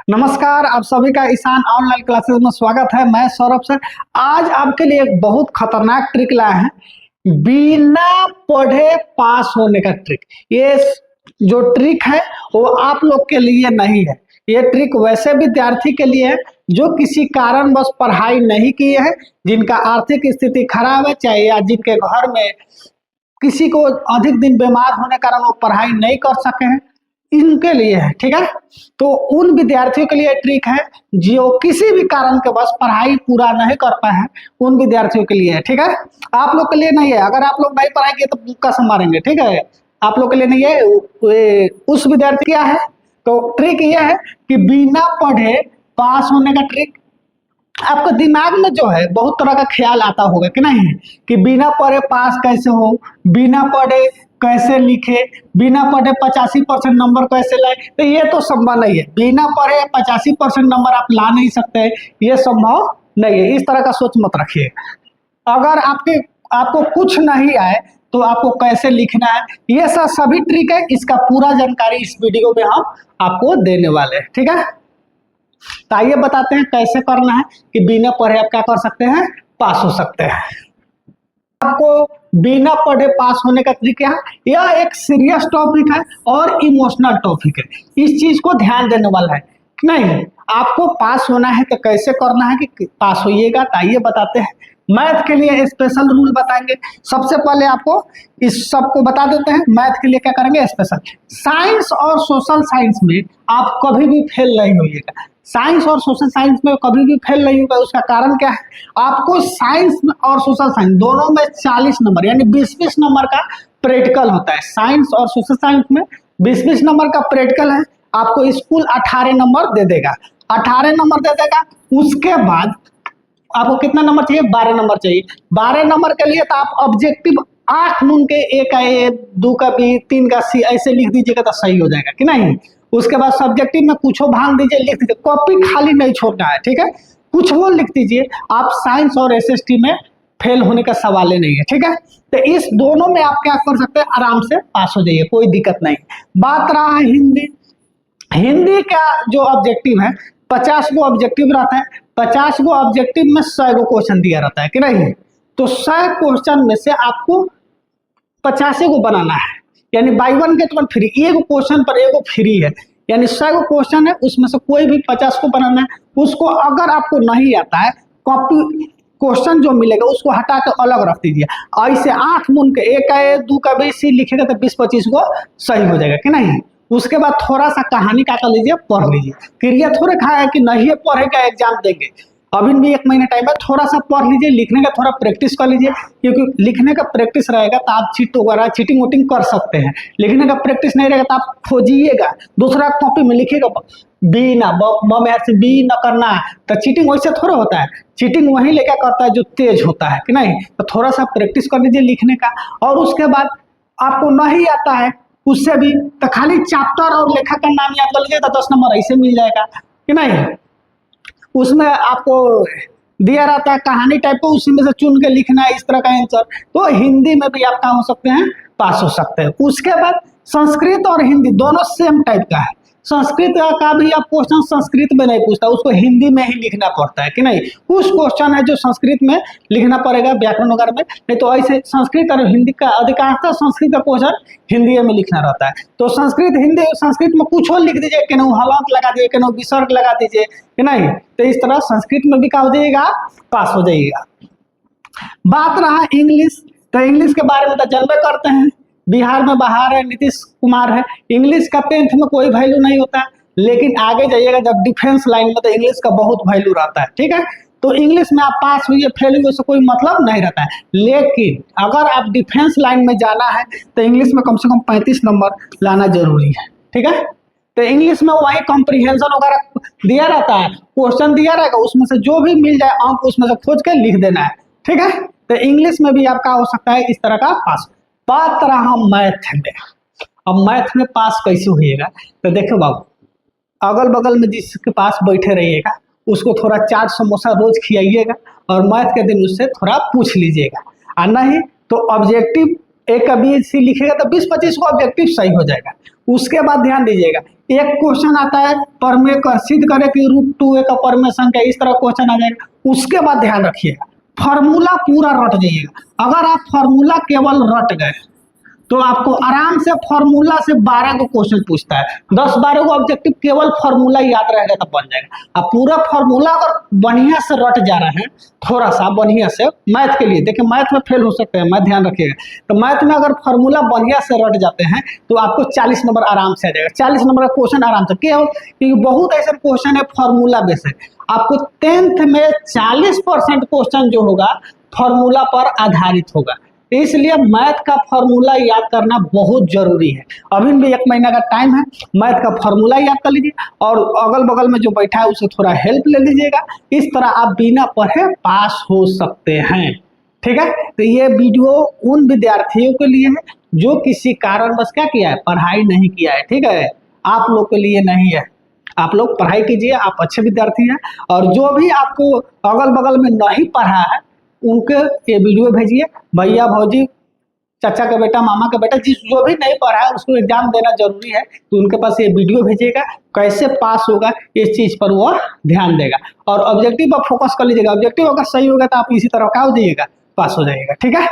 नमस्कार, आप सभी का ईशान ऑनलाइन क्लासेस में स्वागत है। मैं सौरभ सर आज आपके लिए एक बहुत खतरनाक ट्रिक लाए हैं, बिना पढ़े पास होने का ट्रिक। ये जो ट्रिक है वो आप लोग के लिए नहीं है, ये ट्रिक वैसे विद्यार्थी के लिए है जो किसी कारणवश पढ़ाई नहीं किए हैं, जिनका आर्थिक स्थिति खराब है, चाहे या जिनके घर में किसी को अधिक दिन बीमार होने कारण वो पढ़ाई नहीं कर सके हैं, इनके लिए है। ठीक है, तो उन विद्यार्थियों के लिए ट्रिक है जो किसी भी कारण के बस पढ़ाई पूरा नहीं कर पाए हैं, उन विद्यार्थियों के लिए है। ठीक है, आप लोग के लिए नहीं है। अगर आप लोग नहीं पढ़ाएंगे तो कसम मारेंगे। ठीक है, आप लोग के लिए नहीं है। उस विद्यार्थी क्या है, तो ट्रिक यह है कि बिना पढ़े पास होने का ट्रिक। आपको दिमाग में जो है बहुत तरह का ख्याल आता होगा कि नहीं, कि बिना पढ़े पास कैसे हो, बिना पढ़े कैसे लिखे, बिना पढ़े 85% नंबर कैसे लाए। तो ये तो संभव नहीं है, बिना पढ़े 85% नंबर आप ला नहीं सकते, ये संभव नहीं है। इस तरह का सोच मत रखिए। अगर आपको कुछ नहीं आए तो आपको कैसे लिखना है, ये सब सभी ट्रिक है। इसका पूरा जानकारी इस वीडियो में हम आपको देने वाले हैं। ठीक है, तो आइए बताते हैं कैसे करना है कि बिना पढ़े आप क्या कर सकते हैं, पास हो सकते हैं। आपको बिना पढ़े पास होने का तरीका है। यह एक सीरियस टॉपिक है और इमोशनल टॉपिक है, इस चीज को ध्यान देने वाला है। नहीं, आपको पास होना है तो कैसे करना है कि पास होइएगा, तो आइए बताते हैं। मैथ के लिए स्पेशल रूल बताएंगे। सबसे पहले आपको इस सबको बता देते हैं। मैथ के लिए क्या करेंगे, स्पेशल। साइंस और सोशल साइंस में आप कभी भी फेल नहीं होइएगा। साइंस और सोशल साइंस में कभी भी फेल नहीं होगा। उसका कारण क्या है, आपको साइंस और सोशल साइंस दोनों में 40 नंबर यानी 20-20 नंबर का प्रैक्टिकल होता है। साइंस और सोशल साइंस में 20-20 नंबर का प्रैक्टिकल है। आपको स्कूल 18 नंबर दे देगा, 18 नंबर दे देगा। उसके बाद आपको कितना नंबर चाहिए, 12 नंबर चाहिए। 12 नंबर के लिए तो आप ऑब्जेक्टिव 8 नून के ए का ए, 2 का बी, 3 का सी ऐसे लिख दीजिएगा तो सही हो जाएगा कि नहीं। उसके बाद सब्जेक्टिव में कुछ भांग दीजिए, लिख दीजिए, कॉपी खाली नहीं छोड़ना है। ठीक है, कुछ वो लिख दीजिए। आप साइंस और एसएसटी में फेल होने का सवाल ही नहीं है। ठीक है, तो इस दोनों में आप क्या कर सकते हैं, आराम से पास हो जाइए, कोई दिक्कत नहीं। बात रहा है हिंदी। हिंदी का जो ऑब्जेक्टिव है, 50 गो ऑब्जेक्टिव रहता है। 50 गो ऑब्जेक्टिव में 100 गो क्वेश्चन दिया रहता है कि नहीं। तो 100 क्वेश्चन में से आपको 85 गो बनाना है, यानी बाई 1 गेट 1 फ्री। एक क्वेश्चन पर एगो फ्री है, यानी 100 गो क्वेश्चन है, उसमें से कोई भी 50 को बनाना है। उसको अगर आपको नहीं आता है, कॉपी क्वेश्चन जो मिलेगा उसको हटा के अलग रख दीजिए। ऐसे 8 नून के ए का ए, 2 का बी, सी लिखेगा तो 20-25 गो सही हो जाएगा कि नहीं। उसके बाद थोड़ा सा कहानी का कर लीजिए, पढ़ लीजिए। क्रिया थोड़े खा है कि नहीं पढ़ेगा एग्जाम देंगे, अभी भी 1 महीना टाइम है। थोड़ा सा पढ़ लीजिए, लिखने का थोड़ा प्रैक्टिस कर लीजिए, क्योंकि लिखने का प्रैक्टिस रहेगा तो आप चीट वगैरह चीटिंग वोटिंग कर सकते हैं। लिखने का प्रैक्टिस नहीं रहेगा तो आप खोजिएगा, दूसरा कॉपी में लिखिएगा बी ना से बी न करना है, तो चीटिंग वैसे थोड़ा होता है। चीटिंग वही लेकर करता है जो तेज होता है कि नहीं। तो थोड़ा सा प्रैक्टिस कर लीजिए लिखने का। और उसके बाद आपको नहीं आता है उससे भी, तो खाली चैप्टर और लेखक का नाम याद कर लीजिए तो 10 नंबर ऐसे मिल जाएगा कि नहीं। उसमें आपको दिया रहता है कहानी टाइप को, उसी में से चुन के लिखना है, इस तरह का आंसर। तो हिंदी में भी आप क्या हो सकते हैं, पास हो सकते हैं। उसके बाद संस्कृत और हिंदी दोनों सेम टाइप का है। संस्कृत का भी आप क्वेश्चन संस्कृत में नहीं पूछता, उसको हिंदी में ही लिखना पड़ता है कि नहीं। कुछ क्वेश्चन है जो संस्कृत में लिखना पड़ेगा व्याकरण वगैरह में, नहीं तो ऐसे संस्कृत और हिंदी का अधिकांशतः संस्कृत का क्वेश्चन हिंदी में लिखना रहता है। तो संस्कृत हिंदी, संस्कृत में कुछ और लिख दीजिए, केनो हलंत लगा दीजिए, केनो विसर्ग लगा दीजिए कि नहीं। तो इस तरह संस्कृत में भी क्या हो जाइएगा, पास हो जाइएगा। बात रहा इंग्लिश, तो इंग्लिश के बारे में तो जानबे करते हैं, बिहार में बाहर है, नीतीश कुमार है। इंग्लिश का 10th में कोई वैल्यू नहीं होता है, लेकिन आगे जाइएगा जब डिफेंस लाइन में तो इंग्लिश का बहुत वैल्यू रहता है। ठीक है, तो इंग्लिश में आप पास हुई फेल हुए से कोई मतलब नहीं रहता है। लेकिन अगर आप डिफेंस लाइन में जाना है तो इंग्लिश में कम से कम 35 नंबर लाना जरूरी है। ठीक है, तो इंग्लिश में वही कॉम्प्रिहेंशन वगैरह दिया रहता है, क्वेश्चन दिया रहेगा, उसमें से जो भी मिल जाए अंक उसमें से खोज के लिख देना है। ठीक है, तो इंग्लिश में भी आपका हो सकता है इस तरह का पास। बात रहा मैथ में। अब मैथ में पास कैसे होइएगा, तो देखो बाबू, अगल बगल में जिसके पास बैठे रहिएगा उसको थोड़ा चाट समोसा रोज खिलाइएगा और मैथ के दिन उससे थोड़ा पूछ लीजिएगा। और नहीं तो ऑब्जेक्टिव एक का BC लिखेगा तो 20-25 को ऑब्जेक्टिव सही हो जाएगा। उसके बाद ध्यान दीजिएगा, एक क्वेश्चन आता है परमे कर सिद्ध करे कि √2a का परमे संख्या, इस तरह क्वेश्चन आ जाएगा। उसके बाद ध्यान रखिएगा, फॉर्मूला पूरा रट जाइएगा। अगर आप फॉर्मूला केवल रट गए तो आपको आराम से फॉर्मूला से 12 को क्वेश्चन पूछता है, 10-12 को ऑब्जेक्टिव केवल फॉर्मूला याद रहेगा तो बन जाएगा। अब पूरा फॉर्मूला अगर बढ़िया से रट जा रहे हैं, थोड़ा सा बढ़िया से, मैथ के लिए देखिए, मैथ में फेल हो सकते हैं, मैथ ध्यान रखिएगा। तो मैथ में अगर फॉर्मूला बढ़िया से रट जाते हैं तो आपको 40 नंबर आराम से आ जाएगा। 40 नंबर का क्वेश्चन आराम से, क्यों? क्योंकि बहुत ऐसे क्वेश्चन है फॉर्मूला बेस्ड। आपको 10th में 40% क्वेश्चन जो होगा फॉर्मूला पर आधारित होगा, इसलिए मैथ का फॉर्मूला याद करना बहुत जरूरी है। अभी भी 1 महीना का टाइम है, मैथ का फॉर्मूला याद कर लीजिए और अगल बगल में जो बैठा है उससे थोड़ा हेल्प ले लीजिएगा। इस तरह आप बिना पढ़े पास हो सकते हैं, ठीक है। तो ये वीडियो उन विद्यार्थियों के लिए है जो किसी कारणवश क्या किया है, पढ़ाई नहीं किया है, ठीक है। आप लोग के लिए नहीं है, आप लोग पढ़ाई कीजिए, आप अच्छे विद्यार्थी हैं। और जो भी आपको अगल बगल में नहीं पढ़ा है उनके ये वीडियो भेजिए, भैया भौजी, चाचा का बेटा, मामा का बेटा, जिस जो भी नहीं पढ़ा है उसको एग्जाम देना जरूरी है, तो उनके पास ये वीडियो भेजिएगा। कैसे पास होगा इस चीज पर वो ध्यान देगा और ऑब्जेक्टिव पर फोकस कर लीजिएगा। ऑब्जेक्टिव अगर सही होगा तो आप इसी तरह क्या हो जाइएगा, पास हो जाइएगा, ठीक है।